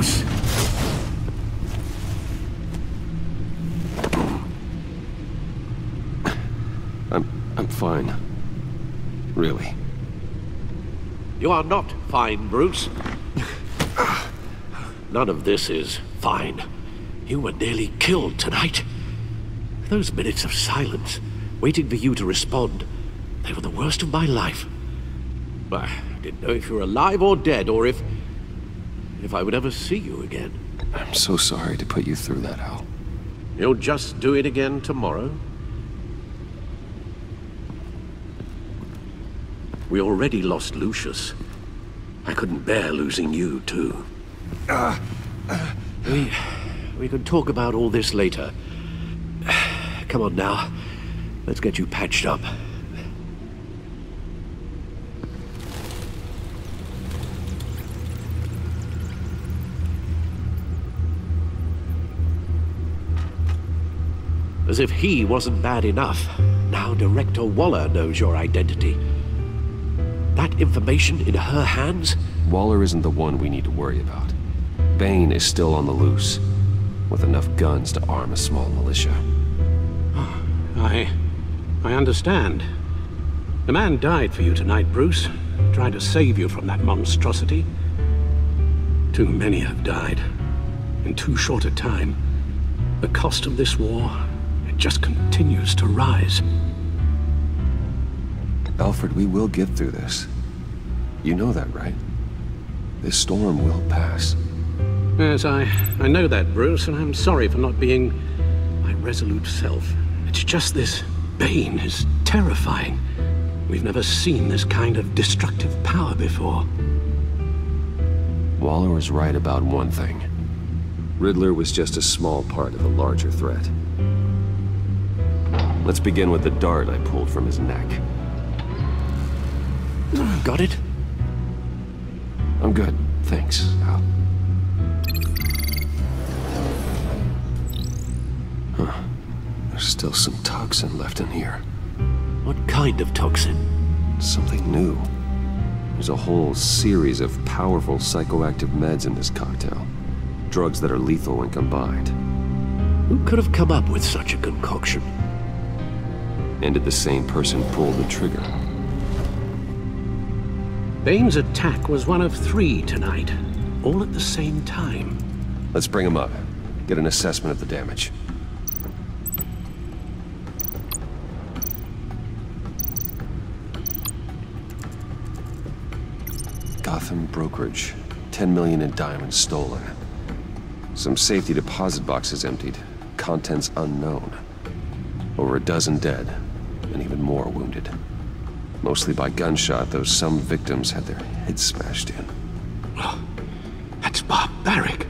Bruce. I'm fine. Really. You are not fine, Bruce. None of this is fine. You were nearly killed tonight. Those minutes of silence, waiting for you to respond, they were the worst of my life. I didn't know if you were alive or dead, or if I would ever see you again. I'm so sorry to put you through that, Hal. You'll just do it again tomorrow? We already lost Lucius. I couldn't bear losing you, too. We could talk about all this later. Come on now. Let's get you patched up. As if he wasn't bad enough, now Director Waller knows your identity. That information in her hands? Waller isn't the one we need to worry about. Bane is still on the loose, with enough guns to arm a small militia. I understand. The man died for you tonight, Bruce. Tried to save you from that monstrosity. Too many have died. In too short a time. The cost of this war, it just continues to rise. Alfred, we will get through this. You know that, right? This storm will pass. Yes, I know that, Bruce, and I'm sorry for not being my resolute self. It's just this Bane is terrifying. We've never seen this kind of destructive power before. Waller was right about one thing. Riddler was just a small part of a larger threat. Let's begin with the dart I pulled from his neck. Got it? I'm good, thanks, Al. Huh. There's still some toxin left in here. What kind of toxin? Something new. There's a whole series of powerful psychoactive meds in this cocktail. Drugs that are lethal when combined. Who could have come up with such a concoction? And did the same person pull the trigger? Bane's attack was one of 3 tonight, all at the same time. Let's bring him up. Get an assessment of the damage. Gotham brokerage. 10 million in diamonds stolen. Some safety deposit boxes emptied. Contents unknown. Over a dozen dead, and even more wounded. Mostly by gunshot, though some victims had their heads smashed in. Oh, that's barbaric.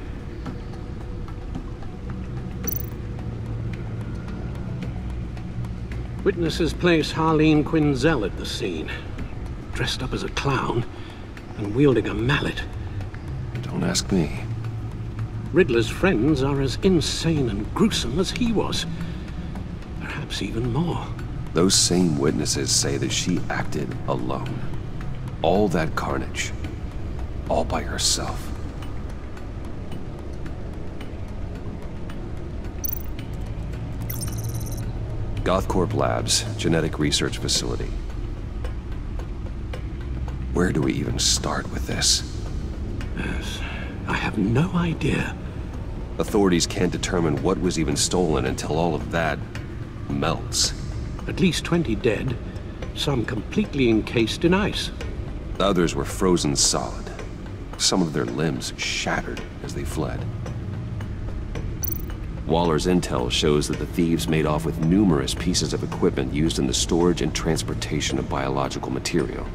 Witnesses place Harleen Quinzel at the scene, dressed up as a clown and wielding a mallet. Don't ask me. Riddler's friends are as insane and gruesome as he was. Perhaps even more. Those same witnesses say that she acted alone. All that carnage. All by herself. Gothcorp Labs, genetic research facility. Where do we even start with this? Yes, I have no idea. Authorities can't determine what was even stolen until all of that melts. At least 20 dead, some completely encased in ice. Others were frozen solid. Some of their limbs shattered as they fled. Waller's intel shows that the thieves made off with numerous pieces of equipment used in the storage and transportation of biological material.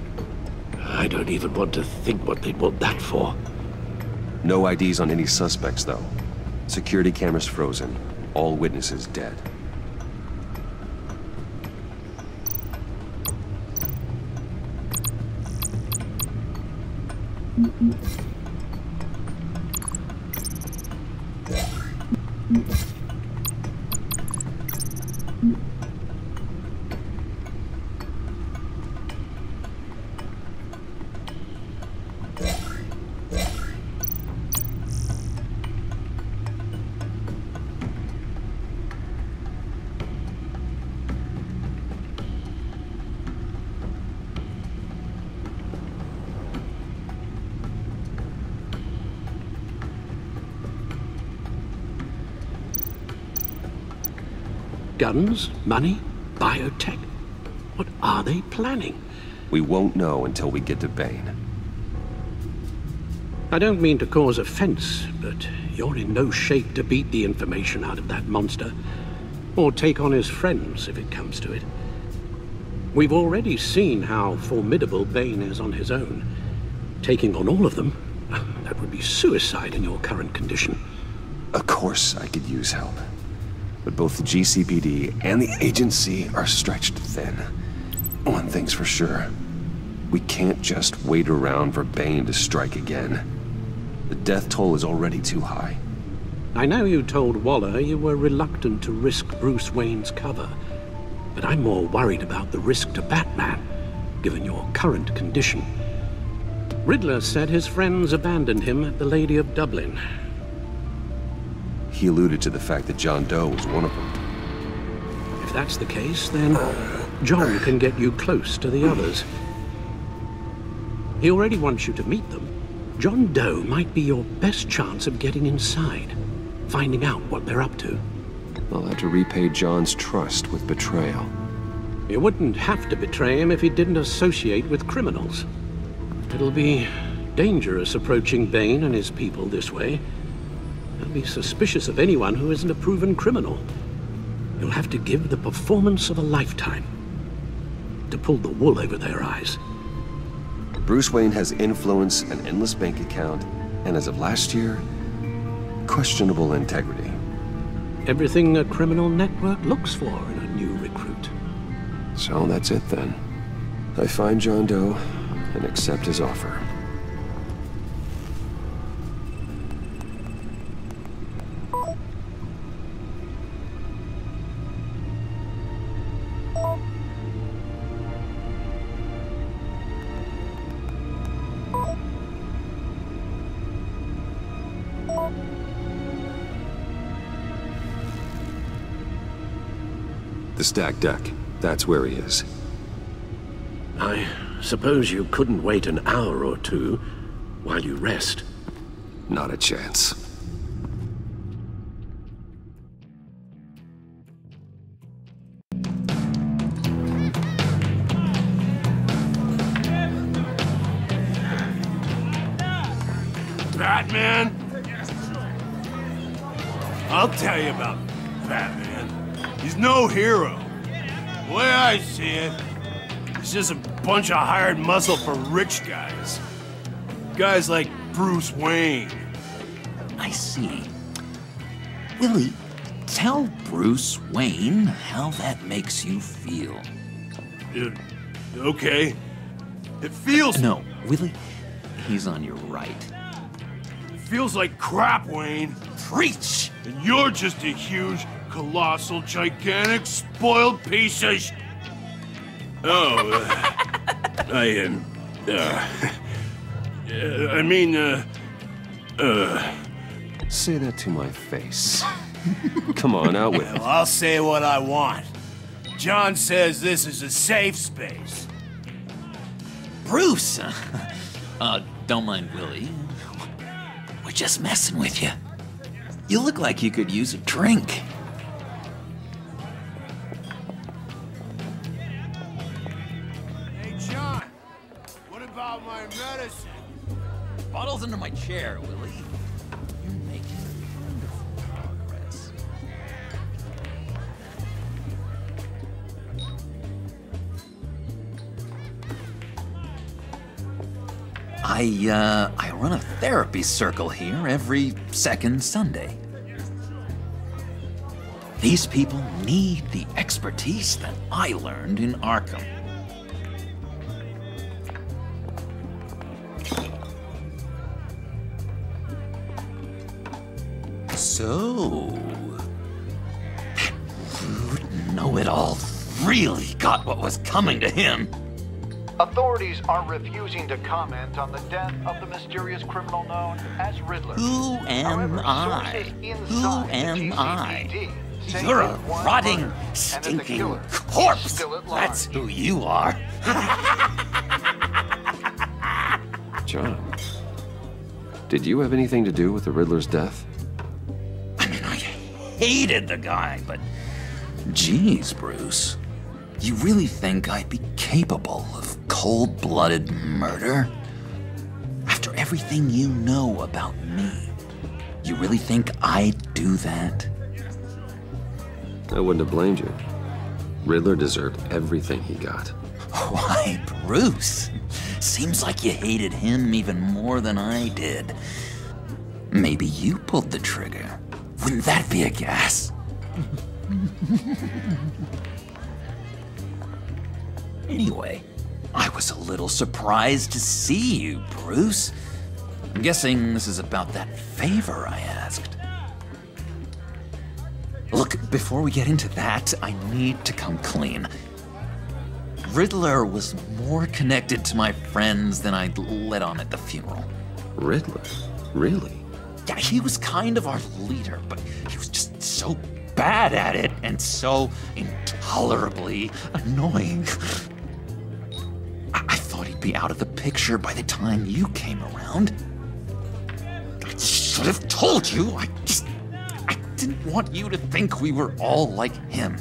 I don't even want to think what they'd want that for. No IDs on any suspects, though. Security cameras frozen. All witnesses dead. Guns? Money? Biotech? What are they planning? We won't know until we get to Bane. I don't mean to cause offense, but you're in no shape to beat the information out of that monster, or take on his friends if it comes to it. We've already seen how formidable Bane is on his own. Taking on all of them, that would be suicide in your current condition. Of course I could use help. But both the GCPD and the agency are stretched thin. One thing's for sure. We can't just wait around for Bane to strike again. The death toll is already too high. I know you told Waller you were reluctant to risk Bruce Wayne's cover, but I'm more worried about the risk to Batman, given your current condition. Riddler said his friends abandoned him at the Lady of Dublin. He alluded to the fact that John Doe was one of them. If that's the case, then John can get you close to the others. He already wants you to meet them. John Doe might be your best chance of getting inside, finding out what they're up to. I'll have to repay John's trust with betrayal. You wouldn't have to betray him if he didn't associate with criminals. It'll be dangerous approaching Bane and his people this way. They'll be suspicious of anyone who isn't a proven criminal. You'll have to give the performance of a lifetime to pull the wool over their eyes. Bruce Wayne has influence, an endless bank account, and as of last year, questionable integrity. Everything a criminal network looks for in a new recruit. So that's it then. I find John Doe and accept his offer. The stacked deck. That's where he is. I suppose you couldn't wait an hour or two while you rest. Not a chance. Batman? I'll tell you about Batman. He's no hero. The way I see it, he's just a bunch of hired muscle for rich guys. Guys like Bruce Wayne. I see. Willie, tell Bruce Wayne how that makes you feel. Okay. It feels... No, Willie, he's on your right. It feels like crap, Wayne. Preach! And you're just a huge, colossal, gigantic, spoiled piece of sh... Oh, Say that to my face. Come on, out with it. Well, I'll say what I want. John says this is a safe space. Bruce! Don't mind Willie. We're just messing with you. You look like you could use a drink. Hey, John. What about my medicine? Bottle's under my chair, Willie. You're making wonderful progress. I run a therapy circle here every second Sunday. These people need the expertise that I learned in Arkham. So, that know-it-all really got what was coming to him. Authorities are refusing to comment on the death of the mysterious criminal known as Riddler. Who am However, I? sources Who inside the am I? GCPD say You're a that one rotting, murder and that the stinking killer is corpse. still at large. That's who you are. John, did you have anything to do with the Riddler's death? I mean, I hated the guy, but Jeez, Bruce. You really think I'd be capable of cold-blooded murder? After everything you know about me, you really think I'd do that? I wouldn't have blamed you. Riddler deserved everything he got. Why, Bruce? Seems like you hated him even more than I did. Maybe you pulled the trigger. Wouldn't that be a gas? Anyway, I was a little surprised to see you, Bruce. I'm guessing this is about that favor I asked. Look, before we get into that, I need to come clean. Riddler was more connected to my friends than I'd let on at the funeral. Riddler? Really? Yeah, he was kind of our leader, but he was just so bad at it and so intolerably annoying. I thought he'd be out of the picture by the time you came around. I should have told you. I didn't want you to think we were all like him.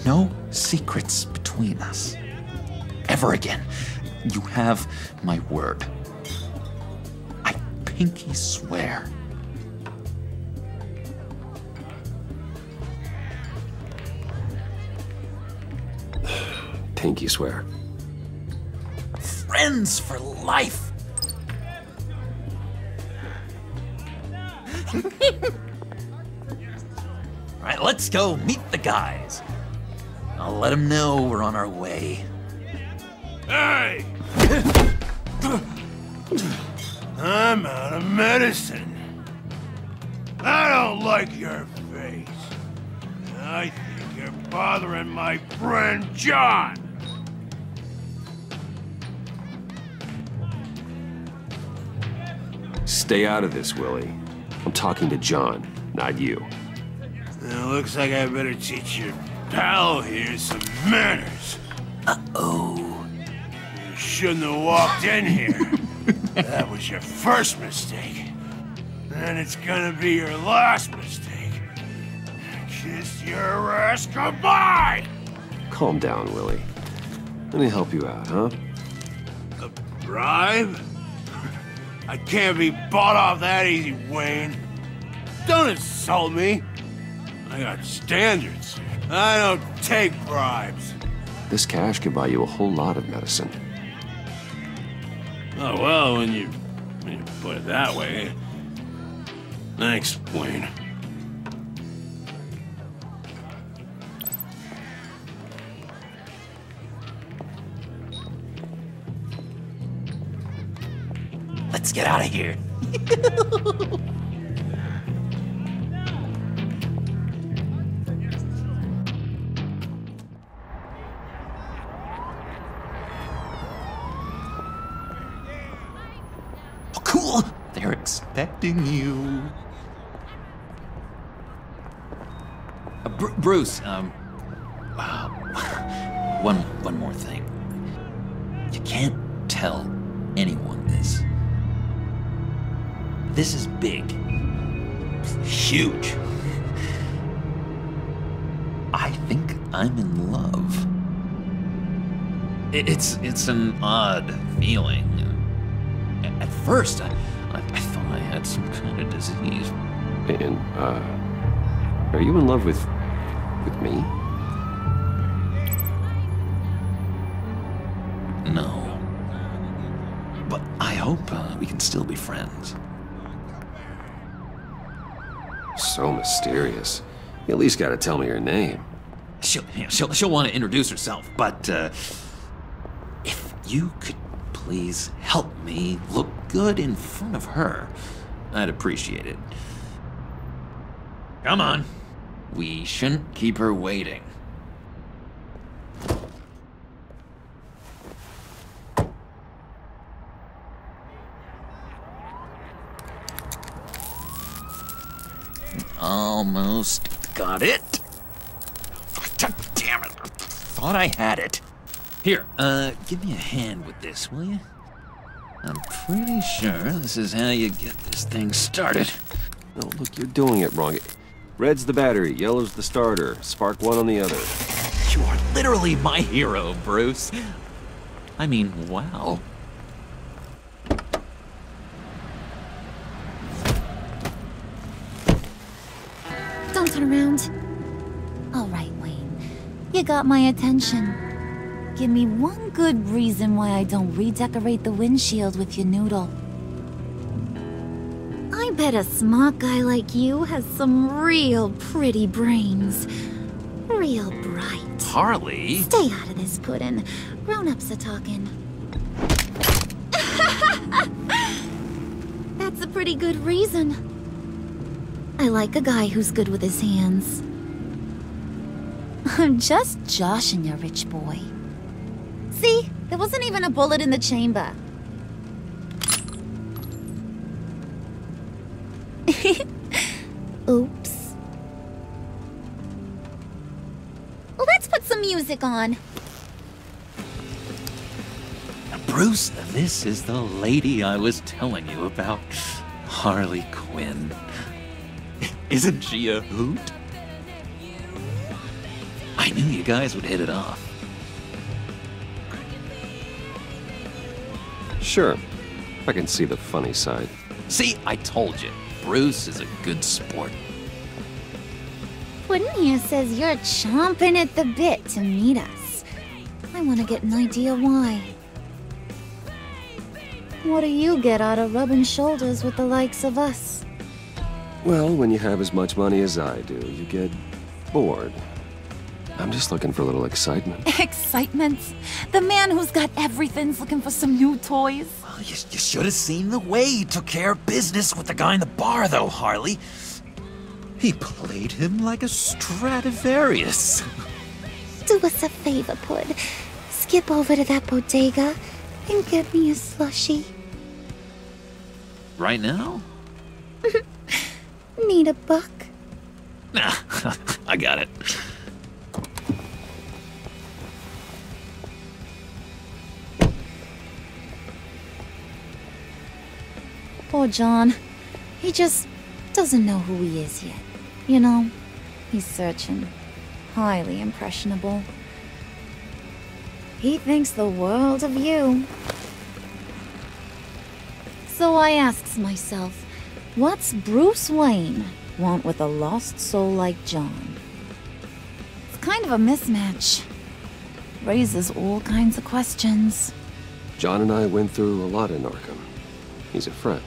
No secrets between us. Ever again. You have my word. I pinky swear. Pinky swear. Friends for life. All right, let's go meet the guys. I'll let them know we're on our way. Hey! I'm out of medicine. I don't like your face. I think you're bothering my friend John. Stay out of this, Willie. I'm talking to John, not you. It looks like I better teach your pal here some manners. Uh-oh. You shouldn't have walked in here. That was your first mistake. And it's gonna be your last mistake. Kiss your ass goodbye! Calm down, Willie. Let me help you out, huh? A bribe? I can't be bought off that easy, Wayne. Don't insult me. I got standards. I don't take bribes. This cash could buy you a whole lot of medicine. Oh, well, when you put it that way. Thanks, Wayne. Let's get out of here. Oh, cool. They're expecting you. Bruce, one more thing. You can't tell anyone this. This is big. Huge. I think I'm in love. It's an odd feeling. At first, I thought I had some kind of disease. And, are you in love with me? No. But I hope we can still be friends. So mysterious. You at least gotta tell me your name. She'll want to introduce herself, but if you could please help me look good in front of her, I'd appreciate it. Come on. We shouldn't keep her waiting. Almost got it. God damn it. I thought I had it. Here, give me a hand with this, will you? I'm pretty sure this is how you get this thing started. Oh, look, you're doing it wrong. Red's the battery, yellow's the starter, spark one on the other. You are literally my hero, Bruce. I mean, wow. Don't turn around. All right, Wayne. You got my attention. Give me one good reason why I don't redecorate the windshield with your noodle. I bet a smart guy like you has some real pretty brains. Real bright. Harley? Stay out of this, Puddin'. Grown-ups are talking. That's a pretty good reason. I like a guy who's good with his hands. I'm just joshing you, rich boy. See? There wasn't even a bullet in the chamber. Oops. Well, let's put some music on. Bruce, this is the lady I was telling you about. Harley Quinn. Isn't she a hoot? I knew you guys would hit it off. Sure. I can see the funny side. See, I told you. Bruce is a good sport. Puddin' here says you're chomping at the bit to meet us. I want to get an idea why. What do you get out of rubbing shoulders with the likes of us? Well, when you have as much money as I do, you get bored. I'm just looking for a little excitement. Excitement? The man who's got everything's looking for some new toys? Well, you should have seen the way he took care of business with the guy in the bar, though, Harley. He played him like a Stradivarius. Do us a favor, Pud. Skip over to that bodega and get me a slushie. Right now? Need a buck? Nah, I got it. Poor John. He just doesn't know who he is yet. You know, he's searching. Highly impressionable. He thinks the world of you. So I asks myself, what's Bruce Wayne want with a lost soul like John? It's kind of a mismatch. Raises all kinds of questions. John and I went through a lot in Arkham. He's a friend.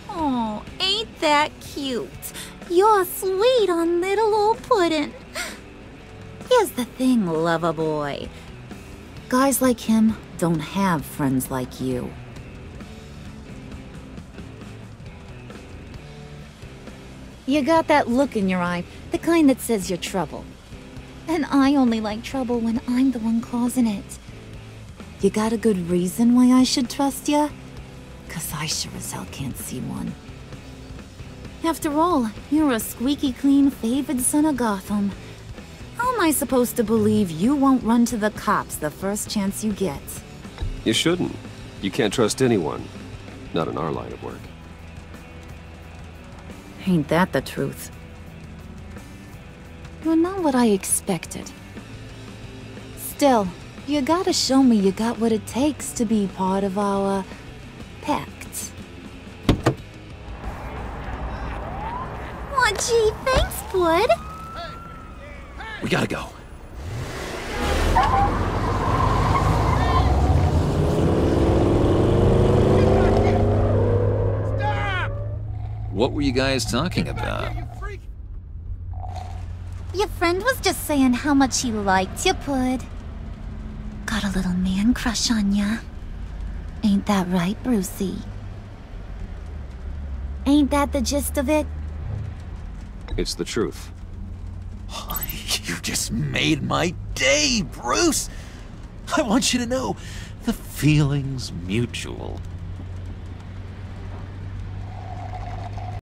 Oh, ain't that cute? You're sweet on little old Puddin'. Here's the thing, lover boy. Guys like him don't have friends like you. You got that look in your eye, the kind that says you're trouble. And I only like trouble when I'm the one causing it. You got a good reason why I should trust you? 'Cause I sure as hell can't see one. After all, you're a squeaky clean favored son of Gotham. How am I supposed to believe you won't run to the cops the first chance you get? You shouldn't. You can't trust anyone. Not in our line of work. Ain't that the truth? You're not what I expected. Still, you gotta show me you got what it takes to be part of our pact. Aw, gee, thanks, Bud. We gotta go. Stop! What were you guys talking about? You freak! Your friend was just saying how much he liked you, Bud. Got a little man crush on ya. Ain't that right, Brucey? Ain't that the gist of it? It's the truth. You just made my day, Bruce! I want you to know, the feeling's mutual.